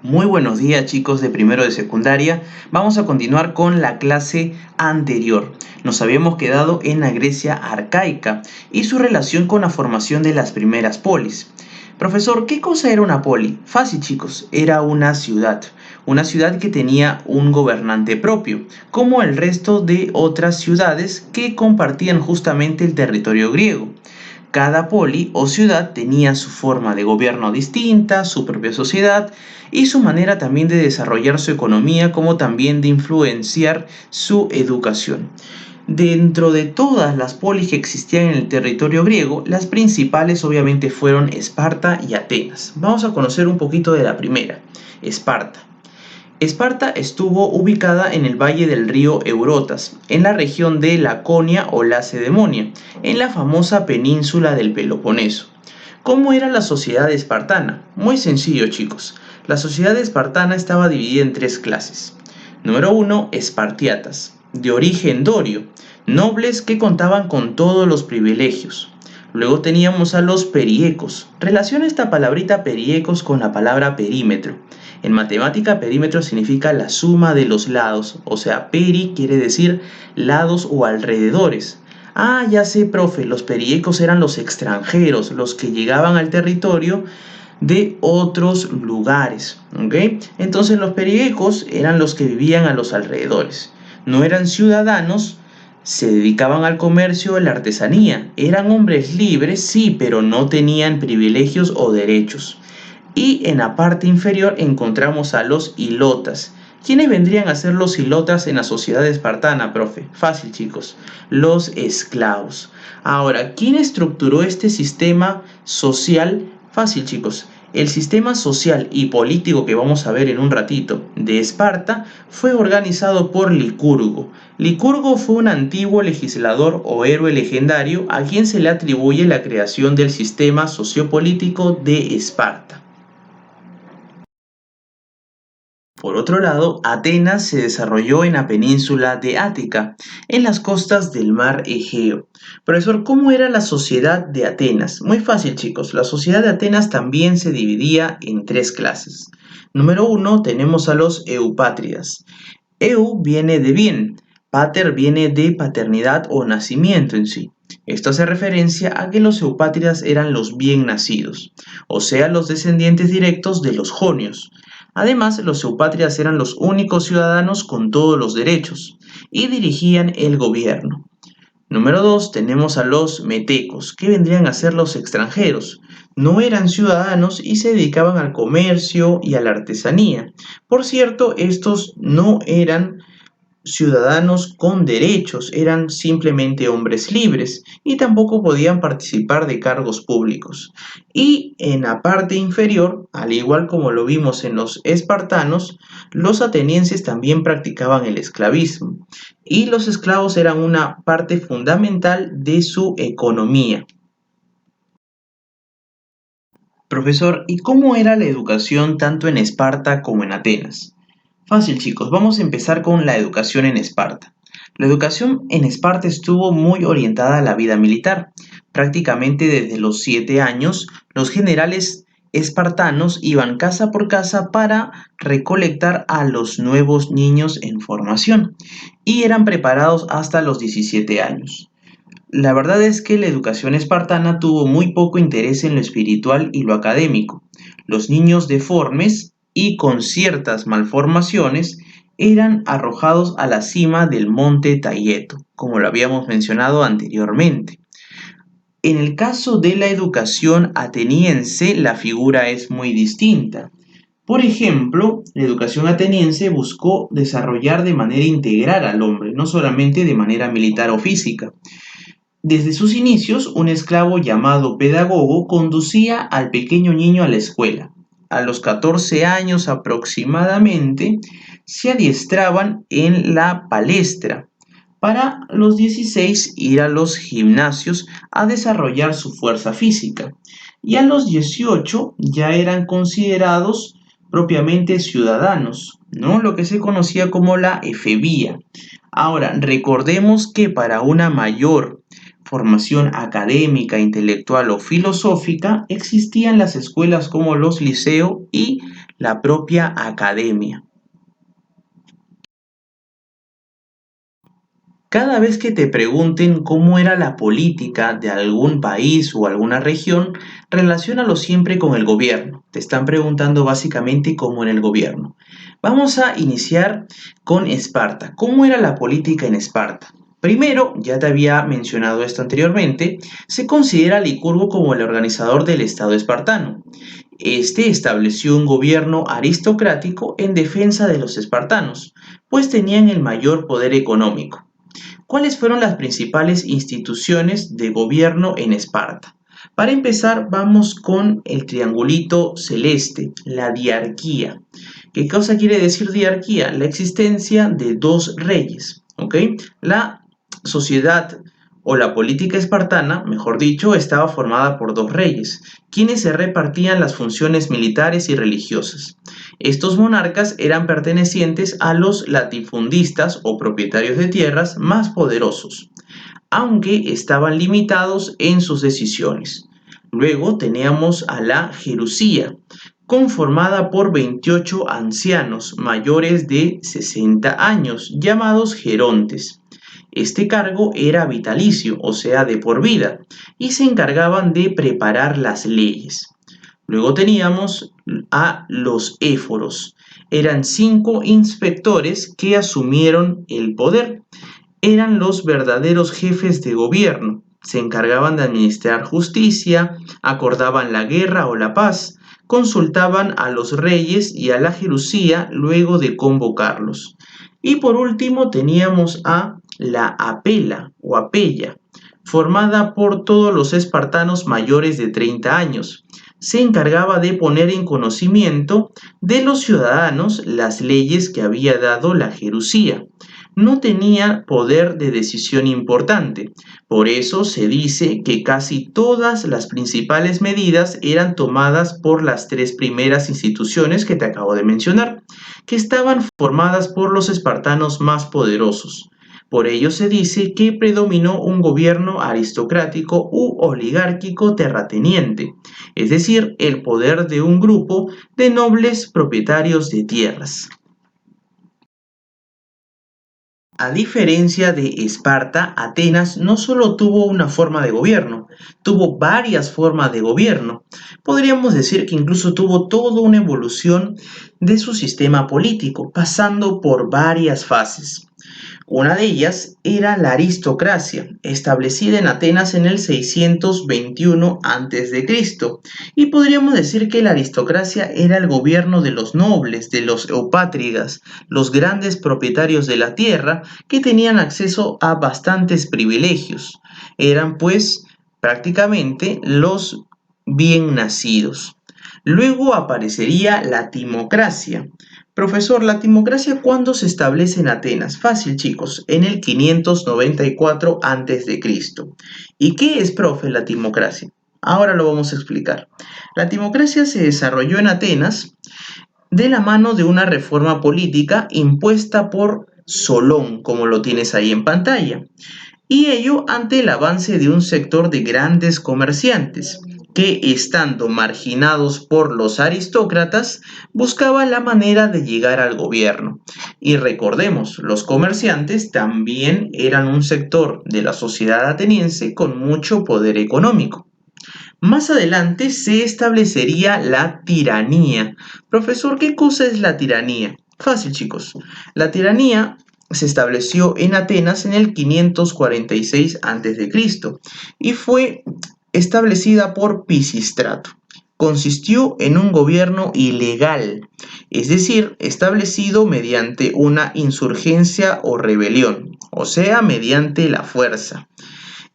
Muy buenos días chicos de primero de secundaria. Vamos a continuar con la clase anterior. Nos habíamos quedado en la Grecia arcaica y su relación con la formación de las primeras polis. Profesor, ¿qué cosa era una poli? Fácil chicos, era una ciudad que tenía un gobernante propio, como el resto de otras ciudades que compartían justamente el territorio griego. Cada poli o ciudad tenía su forma de gobierno distinta, su propia sociedad y su manera también de desarrollar su economía, como también de influenciar su educación. Dentro de todas las polis que existían en el territorio griego, las principales obviamente fueron Esparta y Atenas. Vamos a conocer un poquito de la primera, Esparta. Esparta estuvo ubicada en el valle del río Eurotas, en la región de Laconia o Lacedemonia, en la famosa península del Peloponeso. ¿Cómo era la sociedad espartana? Muy sencillo, chicos. La sociedad espartana estaba dividida en tres clases. Número 1, espartiatas, de origen dorio, nobles que contaban con todos los privilegios. Luego teníamos a los periecos. Relaciona esta palabrita periecos con la palabra perímetro. En matemática, perímetro significa la suma de los lados, o sea, peri quiere decir lados o alrededores. Ah, ya sé, profe, los periecos eran los extranjeros, los que llegaban al territorio de otros lugares, ¿ok? Entonces los periecos eran los que vivían a los alrededores. No eran ciudadanos, se dedicaban al comercio, a la artesanía. Eran hombres libres, sí, pero no tenían privilegios o derechos. Y en la parte inferior encontramos a los hilotas. ¿Quiénes vendrían a ser los hilotas en la sociedad espartana, profe? Fácil, chicos. Los esclavos. Ahora, ¿quién estructuró este sistema social? Fácil, chicos. El sistema social y político que vamos a ver en un ratito de Esparta fue organizado por Licurgo. Licurgo fue un antiguo legislador o héroe legendario a quien se le atribuye la creación del sistema sociopolítico de Esparta. Por otro lado, Atenas se desarrolló en la península de Ática, en las costas del mar Egeo. Profesor, ¿cómo era la sociedad de Atenas? Muy fácil, chicos. La sociedad de Atenas también se dividía en tres clases. Número 1, tenemos a los eupátridas. Eu viene de bien, pater viene de paternidad o nacimiento en sí. Esto hace referencia a que los eupátridas eran los bien nacidos, o sea, los descendientes directos de los jonios. Además, los eupátridas eran los únicos ciudadanos con todos los derechos y dirigían el gobierno. Número 2, tenemos a los metecos, que vendrían a ser los extranjeros. No eran ciudadanos y se dedicaban al comercio y a la artesanía. Por cierto, estos no eran ciudadanos con derechos, eran simplemente hombres libres y tampoco podían participar de cargos públicos. Y en la parte inferior, al igual como lo vimos en los espartanos, los atenienses también practicaban el esclavismo y los esclavos eran una parte fundamental de su economía. Profesor, ¿y cómo era la educación tanto en Esparta como en Atenas? Fácil chicos, vamos a empezar con la educación en Esparta. La educación en Esparta estuvo muy orientada a la vida militar. Prácticamente desde los 7 años, los generales espartanos iban casa por casa para recolectar a los nuevos niños en formación y eran preparados hasta los 17 años. La verdad es que la educación espartana tuvo muy poco interés en lo espiritual y lo académico. Los niños deformes y con ciertas malformaciones eran arrojados a la cima del monte Tayeto, como lo habíamos mencionado anteriormente. En el caso de la educación ateniense, la figura es muy distinta. Por ejemplo, la educación ateniense buscó desarrollar de manera integral al hombre, no solamente de manera militar o física. Desde sus inicios, un esclavo llamado pedagogo conducía al pequeño niño a la escuela. A los 14 años aproximadamente, se adiestraban en la palestra. Para los 16 ir a los gimnasios a desarrollar su fuerza física. Y a los 18 ya eran considerados propiamente ciudadanos, ¿no? Lo que se conocía como la efebía. Ahora, recordemos que para una mayor formación académica, intelectual o filosófica, existían las escuelas como los liceos y la propia academia. Cada vez que te pregunten cómo era la política de algún país o alguna región, relaciónalo siempre con el gobierno. Te están preguntando básicamente cómo era el gobierno. Vamos a iniciar con Esparta. ¿Cómo era la política en Esparta? Primero, ya te había mencionado esto anteriormente, se considera a Licurgo como el organizador del Estado espartano. Este estableció un gobierno aristocrático en defensa de los espartanos, pues tenían el mayor poder económico. ¿Cuáles fueron las principales instituciones de gobierno en Esparta? Para empezar, vamos con el triangulito celeste, la diarquía. ¿Qué cosa quiere decir diarquía? La existencia de dos reyes, ¿ok? La sociedad o la política espartana, mejor dicho, estaba formada por dos reyes, quienes se repartían las funciones militares y religiosas. Estos monarcas eran pertenecientes a los latifundistas o propietarios de tierras más poderosos, aunque estaban limitados en sus decisiones. Luego teníamos a la Jerusía, conformada por 28 ancianos mayores de 60 años, llamados gerontes. Este cargo era vitalicio, o sea, de por vida, y se encargaban de preparar las leyes. Luego teníamos a los éforos. Eran 5 inspectores que asumieron el poder. Eran los verdaderos jefes de gobierno. Se encargaban de administrar justicia, acordaban la guerra o la paz, consultaban a los reyes y a la Jerusía luego de convocarlos. Y por último teníamos a la apela o apella, formada por todos los espartanos mayores de 30 años. Se encargaba de poner en conocimiento de los ciudadanos las leyes que había dado la Jerusía. No tenía poder de decisión importante, por eso se dice que casi todas las principales medidas eran tomadas por las 3 primeras instituciones que te acabo de mencionar, que estaban formadas por los espartanos más poderosos. Por ello se dice que predominó un gobierno aristocrático u oligárquico terrateniente, es decir, el poder de un grupo de nobles propietarios de tierras. A diferencia de Esparta, Atenas no solo tuvo una forma de gobierno, tuvo varias formas de gobierno. Podríamos decir que incluso tuvo toda una evolución de su sistema político, pasando por varias fases. Una de ellas era la aristocracia, establecida en Atenas en el 621 a.C. Y podríamos decir que la aristocracia era el gobierno de los nobles, de los eupátridas, los grandes propietarios de la tierra que tenían acceso a bastantes privilegios. Eran pues prácticamente los bien nacidos. Luego aparecería la timocracia. Profesor, ¿la timocracia cuándo se establece en Atenas? Fácil, chicos, en el 594 a.C. ¿Y qué es, profe, la timocracia? Ahora lo vamos a explicar. La timocracia se desarrolló en Atenas de la mano de una reforma política impuesta por Solón, como lo tienes ahí en pantalla, y ello ante el avance de un sector de grandes comerciantes que, estando marginados por los aristócratas, buscaban la manera de llegar al gobierno. Y recordemos, los comerciantes también eran un sector de la sociedad ateniense con mucho poder económico. Más adelante se establecería la tiranía. Profesor, ¿qué cosa es la tiranía? Fácil, chicos. La tiranía se estableció en Atenas en el 546 a.C. y fue establecida por Pisístrato. Consistió en un gobierno ilegal, es decir, establecido mediante una insurgencia o rebelión, o sea, mediante la fuerza.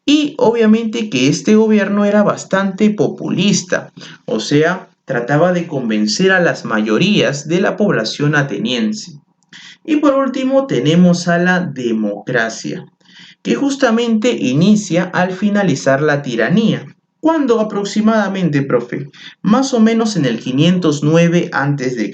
Y obviamente que este gobierno era bastante populista, o sea, trataba de convencer a las mayorías de la población ateniense. Y por último tenemos a la democracia, que justamente inicia al finalizar la tiranía. ¿Cuándo aproximadamente, profe? Más o menos en el 509 a.C.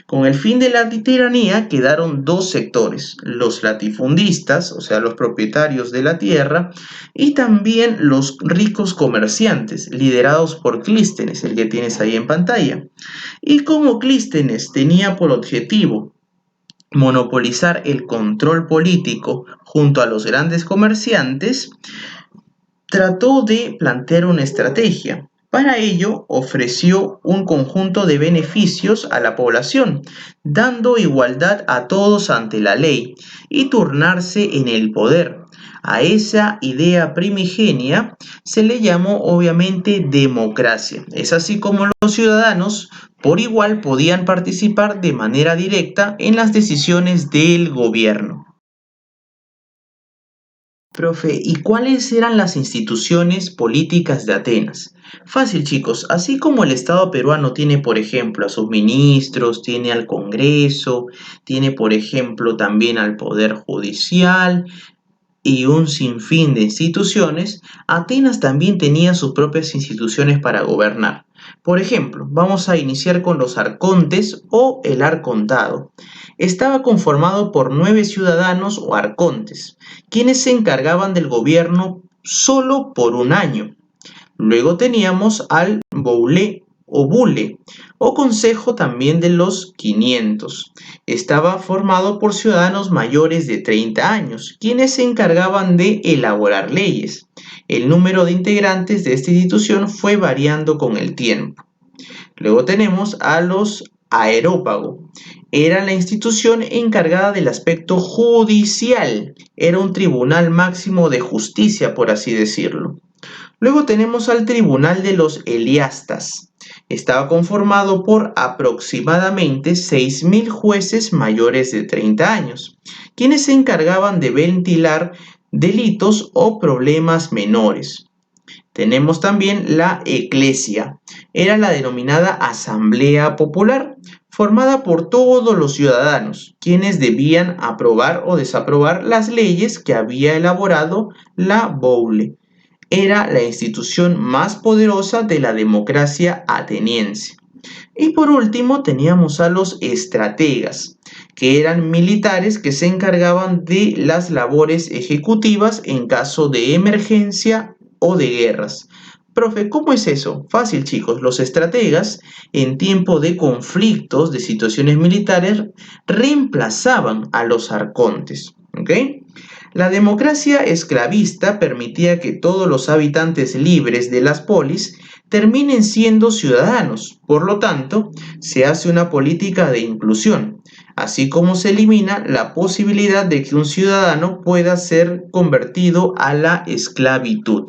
Con el fin de la tiranía quedaron dos sectores, los latifundistas, o sea, los propietarios de la tierra, y también los ricos comerciantes, liderados por Clístenes, el que tienes ahí en pantalla. Y como Clístenes tenía por objetivo monopolizar el control político junto a los grandes comerciantes, trató de plantear una estrategia. Para ello, ofreció un conjunto de beneficios a la población, dando igualdad a todos ante la ley y turnarse en el poder. A esa idea primigenia se le llamó obviamente democracia. Es así como los ciudadanos por igual podían participar de manera directa en las decisiones del gobierno. Profe, ¿y cuáles eran las instituciones políticas de Atenas? Fácil, chicos, así como el Estado peruano tiene, por ejemplo, a sus ministros, tiene al Congreso, tiene, por ejemplo, también al Poder Judicial, y un sinfín de instituciones, Atenas también tenía sus propias instituciones para gobernar. Por ejemplo, vamos a iniciar con los arcontes o el arcontado. Estaba conformado por 9 ciudadanos o arcontes, quienes se encargaban del gobierno solo por un año. Luego teníamos al boulé o bule, o consejo también de los 500. Estaba formado por ciudadanos mayores de 30 años, quienes se encargaban de elaborar leyes. El número de integrantes de esta institución fue variando con el tiempo. Luego tenemos a los aerópago. Era la institución encargada del aspecto judicial. Era un tribunal máximo de justicia, por así decirlo. Luego tenemos al Tribunal de los Eliastas. Estaba conformado por aproximadamente 6.000 jueces mayores de 30 años, quienes se encargaban de ventilar delitos o problemas menores. Tenemos también la Eclesia. Era la denominada Asamblea Popular, formada por todos los ciudadanos, quienes debían aprobar o desaprobar las leyes que había elaborado la Boule. Era la institución más poderosa de la democracia ateniense. Y por último teníamos a los estrategas, que eran militares que se encargaban de las labores ejecutivas en caso de emergencia o de guerras. Profe, ¿cómo es eso? Fácil, chicos. Los estrategas, en tiempo de conflictos, de situaciones militares, reemplazaban a los arcontes. ¿Ok? La democracia esclavista permitía que todos los habitantes libres de las polis terminen siendo ciudadanos. Por lo tanto, se hace una política de inclusión, así como se elimina la posibilidad de que un ciudadano pueda ser convertido a la esclavitud.